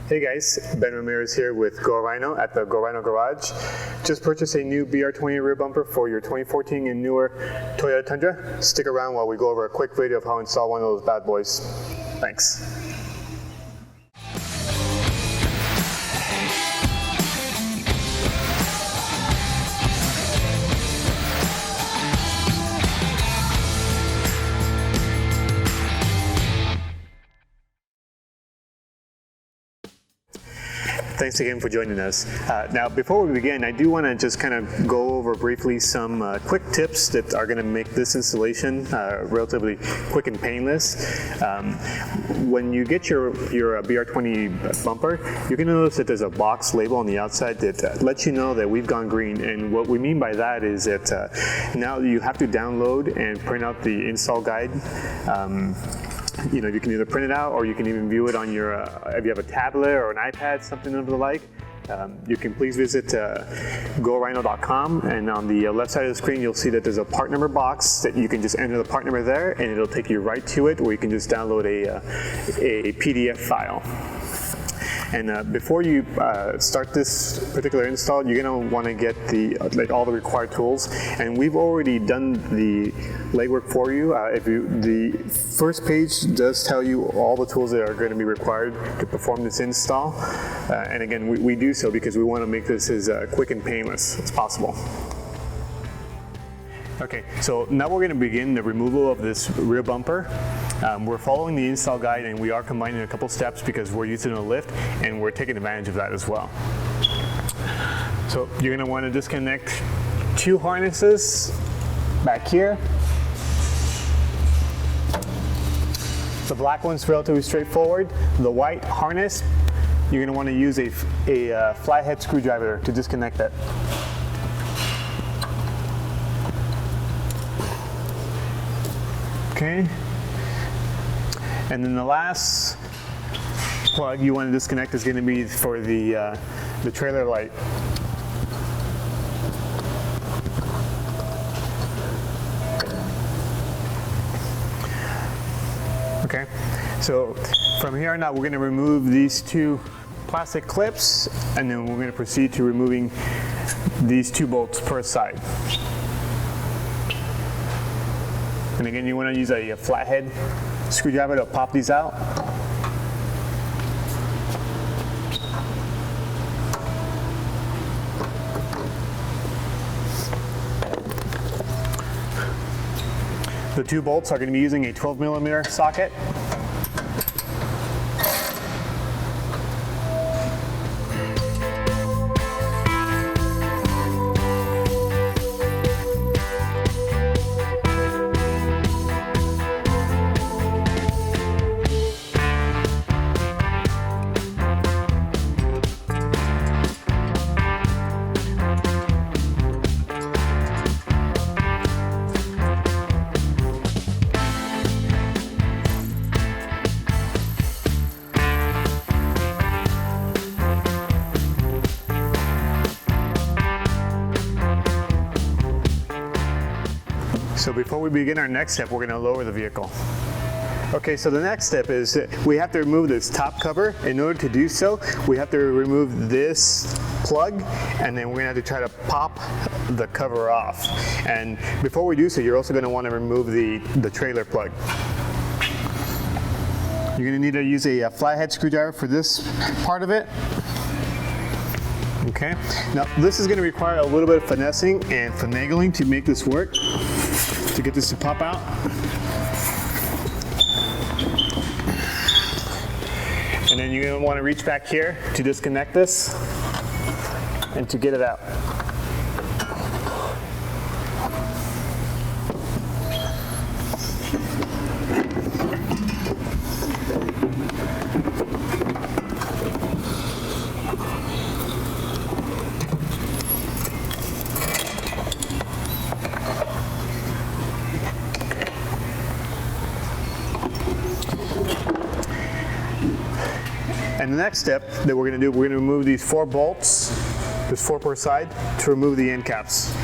Hey guys, Ben Ramirez here with Go Rhino at the Go Rhino Garage. Just purchased a new BR20 rear bumper for your 2014 and newer Toyota Tundra. Stick around while we go over a quick video of how to install one of those bad boys. Thanks. Thanks again for joining us. Now, before we begin, I do want to just kind of go over briefly some quick tips that are going to make this installation relatively quick and painless. When you get your BR20 bumper, you're going to notice that there's a box label on the outside that lets you know that we've gone green. And what we mean by that is that now you have to download and print out the install guide. You know, you can either print it out or you can even view it on your, if you have a tablet or an iPad, something of the like. You can please visit GoRhino.com, and on the left side of the screen you'll see that there's a part number box that you can just enter the part number there and it'll take you right to it, where you can just download a PDF file. And before you start this particular install, you're going to want to get all the required tools. And we've already done the legwork for you. The first page does tell you all the tools that are going to be required to perform this install. And again, we do so because we want to make this as quick and painless as possible. Okay, so now we're going to begin the removal of this rear bumper. We're following the install guide and we are combining a couple steps because we're using a lift and we're taking advantage of that as well. So you're going to want to disconnect two harnesses back here. The black one's relatively straightforward. The white harness, you're going to want to use a flathead screwdriver to disconnect it. Okay. And then the last plug you want to disconnect is going to be for the trailer light. Okay, so from here on out we're going to remove these two plastic clips and then we're going to proceed to removing these two bolts per side. And again, you want to use a flathead screwdriver to pop these out. The two bolts are going to be using a 12mm socket. So before we begin our next step, we're going to lower the vehicle. Okay, so the next step is we have to remove this top cover. In order to do so, we have to remove this plug, and then we're going to have to try to pop the cover off. And before we do so, you're also going to want to remove the trailer plug. You're going to need to use a flathead screwdriver for this part of it. Okay, now this is going to require a little bit of finessing and finagling to make this work, to get this to pop out. And then you're going to want to reach back here to disconnect this and to get it out. And the next step that we're going to do, we're going to remove these 4 bolts, there's 4 per side, to remove the end caps.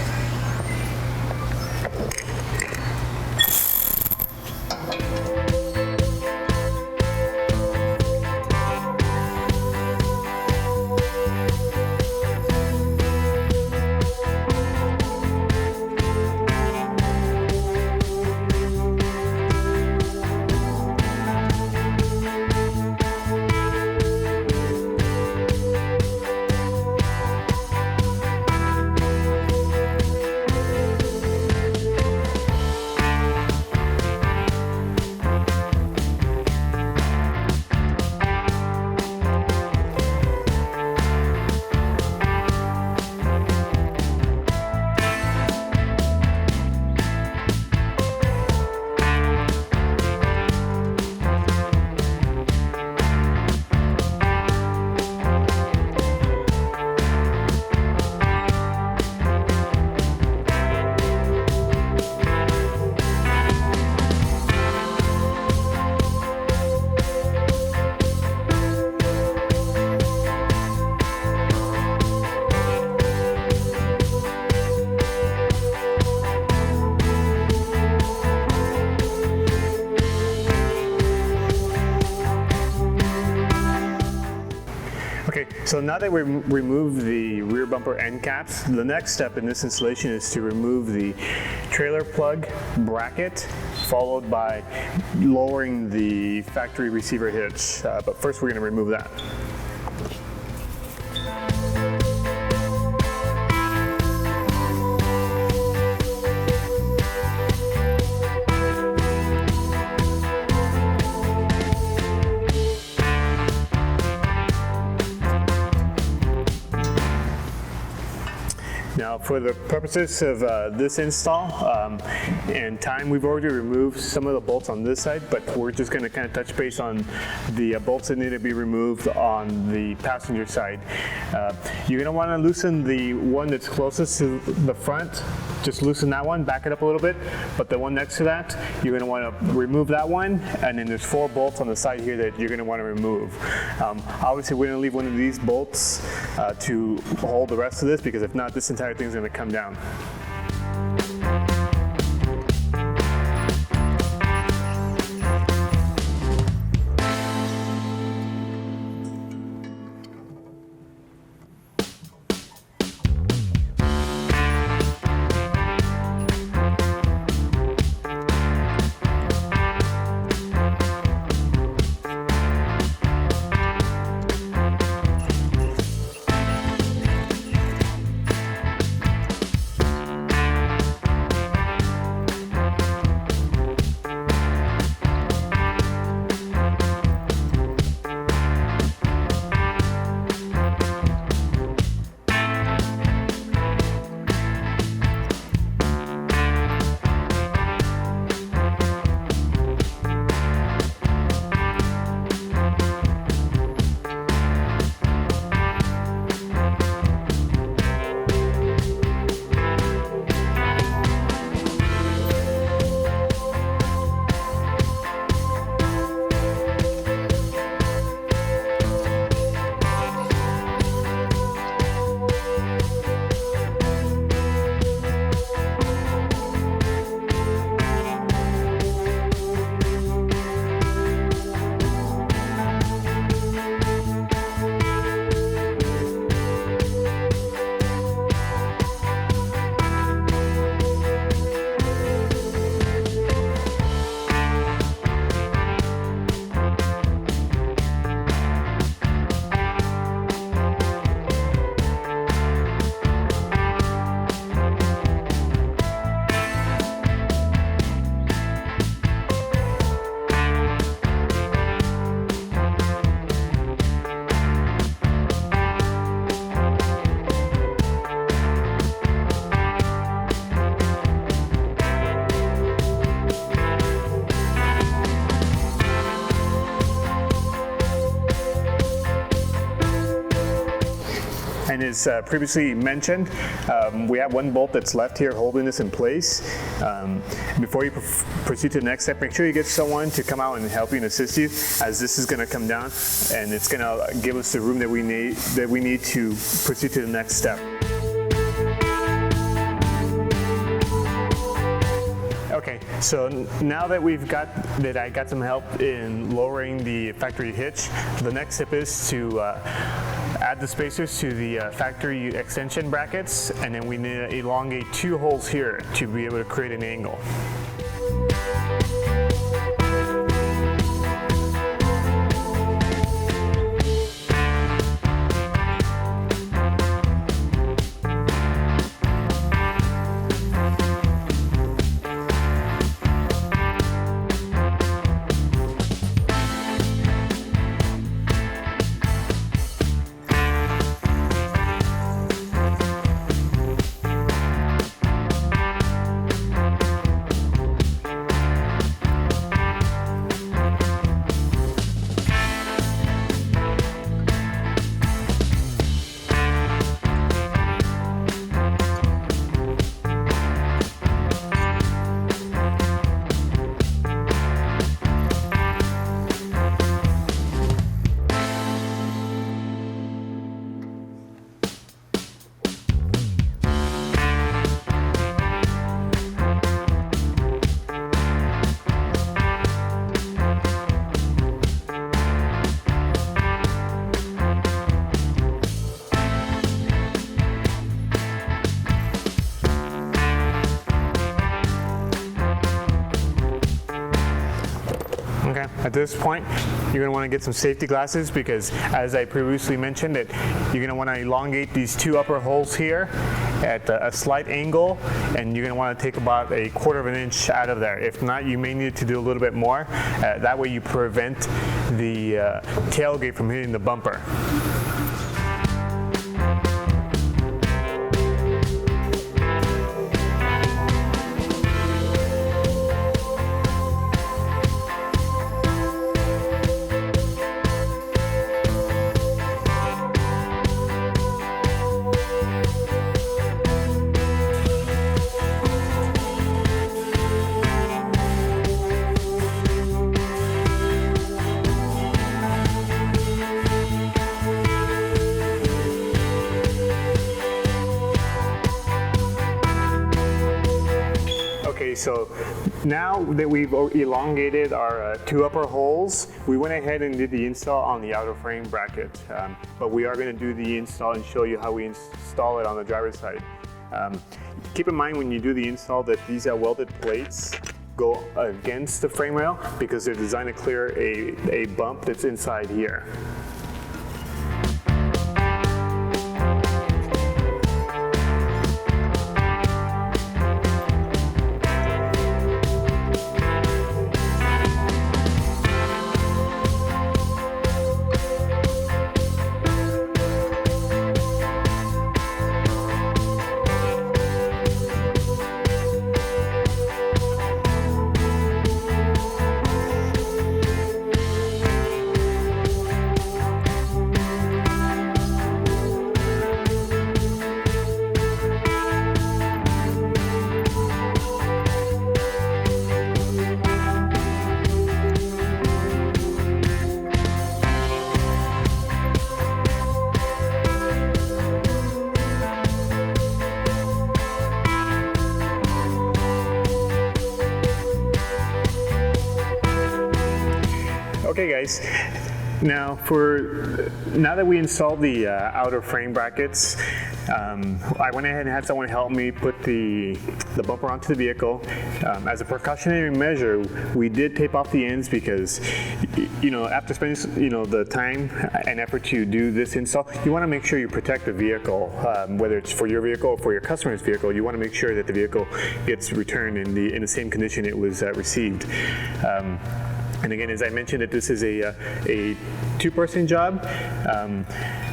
Okay, so now that we removed the rear bumper end caps, the next step in this installation is to remove the trailer plug bracket, followed by lowering the factory receiver hitch. But first we're going to remove that. Now, for the purposes of this install and time, we've already removed some of the bolts on this side, but we're just going to kind of touch base on the bolts that need to be removed on the passenger side. You're going to want to loosen the one that's closest to the front. Just loosen that one, back it up a little bit, but the one next to that, you're going to want to remove that one, and then there's 4 bolts on the side here that you're going to want to remove. Obviously, we're going to leave one of these bolts to hold the rest of this, because if not, this entire thing is going to come down. And as previously mentioned, we have one bolt that's left here holding this in place. Before you proceed to the next step, make sure you get someone to come out and help you and assist you, as this is going to come down and it's going to give us the room that we need to proceed to the next step. Okay, so now that I got some help in lowering the factory hitch, the next step is to add the spacers to the factory extension brackets, and then we need to elongate 2 holes here to be able to create an angle. this point, you're going to want to get some safety glasses because, as I previously mentioned, that you're going to want to elongate these two upper holes here at a slight angle, and you're going to want to take about 1/4 inch out of there. If not, you may need to do a little bit more. That way you prevent the tailgate from hitting the bumper. So now that we've elongated our two upper holes, we went ahead and did the install on the outer frame bracket. But we are going to do the install and show you how we install it on the driver's side. Keep in mind when you do the install that these welded plates go against the frame rail because they're designed to clear a bump that's inside here. Okay guys, now that we installed the outer frame brackets, I went ahead and had someone help me put the bumper onto the vehicle. As a precautionary measure, we did tape off the ends because, after spending the time and effort to do this install, you want to make sure you protect the vehicle, whether it's for your vehicle or for your customer's vehicle. You want to make sure that the vehicle gets returned in the same condition it was received. And again, as I mentioned, that this is a two-person job.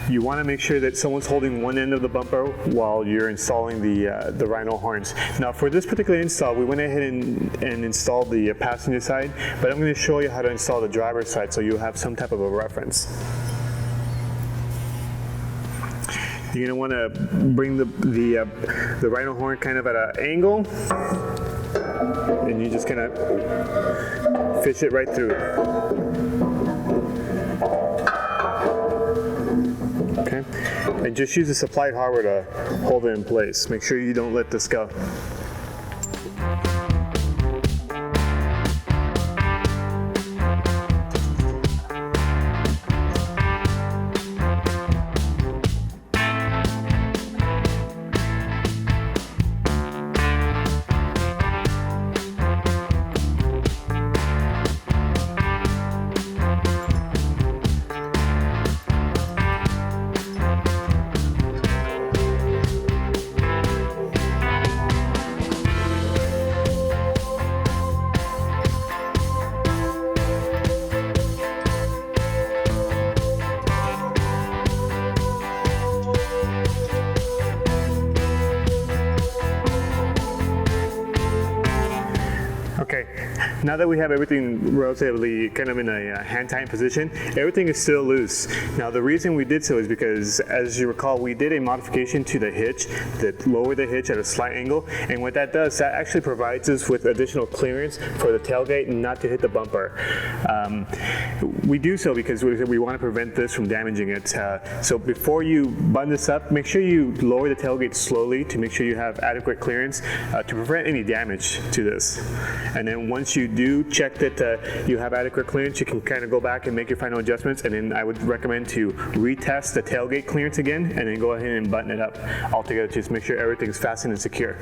You want to make sure that someone's holding one end of the bumper while you're installing the Rhino horns. Now, for this particular install, we went ahead and installed the passenger side, but I'm going to show you how to install the driver's side so you'll have some type of a reference. You're going to want to bring the Rhino horn kind of at an angle, and you just kind of fish it right through. Okay, and just use the supplied hardware to hold it in place. Make sure you don't let this go. Okay, now that we have everything relatively kind of in a hand-tying position, everything is still loose. Now the reason we did so is because, as you recall, we did a modification to the hitch that lowered the hitch at a slight angle, and what that does, that actually provides us with additional clearance for the tailgate not to hit the bumper. We do so because we want to prevent this from damaging it. So before you button this up, make sure you lower the tailgate slowly to make sure you have adequate clearance to prevent any damage to this. And then once you do check that you have adequate clearance, you can kind of go back and make your final adjustments, and then I would recommend to retest the tailgate clearance again and then go ahead and button it up altogether to just make sure everything's fastened and secure.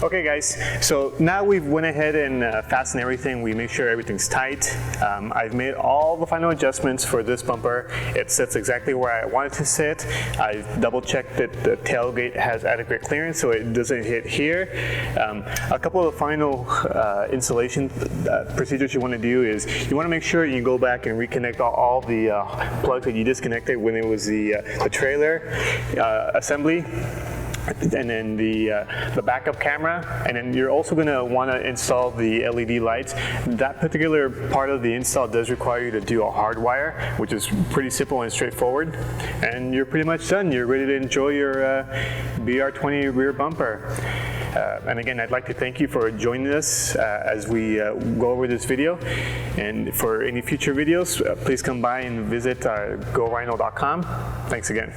Okay guys, so now we've went ahead and fastened everything. We make sure everything's tight. I've made all the final adjustments for this bumper. It sits exactly where I want it to sit. I've double checked that the tailgate has adequate clearance so it doesn't hit here. A couple of final installation procedures you want to do is you want to make sure you go back and reconnect all the plugs that you disconnected when it was the trailer assembly, and then the backup camera, and then you're also going to want to install the LED lights. That particular part of the install does require you to do a hard wire, which is pretty simple and straightforward, and you're pretty much done. You're ready to enjoy your BR20 rear bumper. And again, I'd like to thank you for joining us as we go over this video. And for any future videos, please come by and visit GoRhino.com. Thanks again.